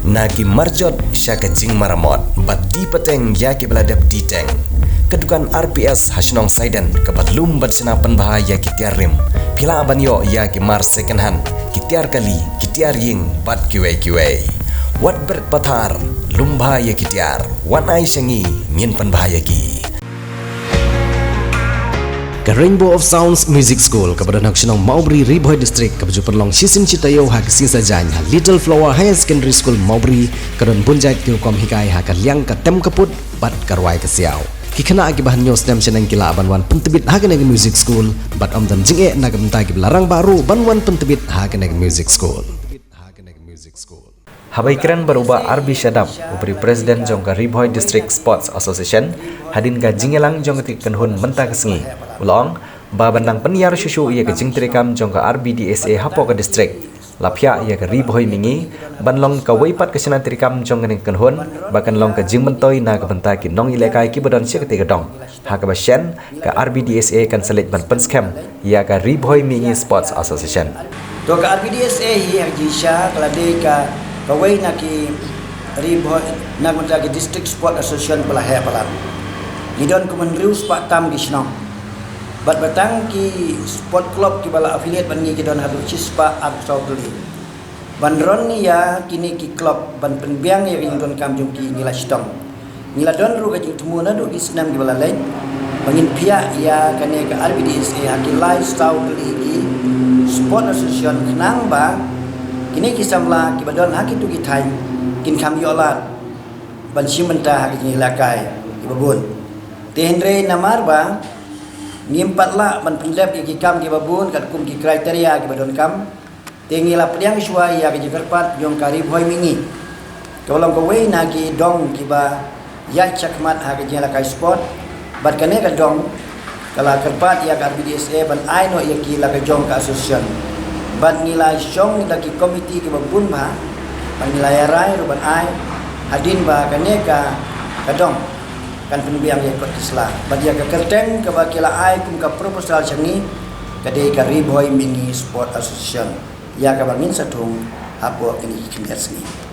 Nagi marjot syaka jing maramot bat di peteng ya ki beladap di teng. Kedukan RPS Hasnong Saiden kebat lum bat senapan bahaya kitiar rim. Pila abanyo ya ki mar second hand kitiar kali kitiar ying bat kiwei. Wat berpatar lum bahaya kitiar wan ai syangi ngin pan bahaya ki. Ke Rainbow of Sounds Music School kepada Naksionong Maubri Riboy District kepada long sisin citayo hak sisa jany Little Flower Higher Secondary School Maubri kedon punjait kiukom hikai hak liang ke tem keput bat karwai kesiau kikena akibahan news dem seneng kila banwan pentebit hak neg music school bat om dan jinge nag mentai ki larang baru banwan pentebit hak neg music school. Habai keren berubah Arbi Syadab, upri Presiden Jongka Riboy District Sports Association, hadin ga jingelang jongka tikenhun mentah kesengi. Ulong, ba bandang penyiar susu ia ke jing terikam jongka RBDSA hapo ke distrik. Lapia ia ke Riboy mingi, banlong ka weipat kesena terikam jongka tikenhun, bahkan long ke jing mentoi na ke mentah ki nong ilekai ki badan sia ketika dong. Hak basyen ke RBDSA kan selit ban penskam, ia ke Riboy mingi Sports Association. To ke RBDSA hi jisha kelade ka kawai naki Riboy nak mentagi District Sport Association pala he pala. Gidon kemenriu sepak tam di Senong. Bat batang ki sport club ki bala affiliate ban ni gidon hadu cispa at saudli. Bandron ni ya kini ki club ban penbiang ya gidon kamjung ki ngila stong. Ngila don ru gajing tumuna do isnam ki bala lain. Bangin pia ya kane ka RBDSA ki lifestyle ki sport association kenang ba kini kisamla kibadon hak itu kitai kin kami olat ban simenta hak ini lakai ibabun tehenre namar ba ngimpat la ban pendap ki kam kibabun kat kum ki kriteria kibadon kam tengila pediang suai ya ki kerpat jong kari boy mingi kolong kowe na ki dong kiba ya cakmat hak ini lakai sport bat kane ka dong kala kerpat ya RBDSA ban aino ya ki lakai jong ka association ban nilai syong lagi komiti ke babun ba ban nilai rai ruban ai hadin ba kaneka kadong kan penbiang ya kot islam ban dia ke kerteng ke bakila ai kum ka proposal changi kade ka Riboy Mini Sport Association ya ka bangin satung apo kini kimiat sini.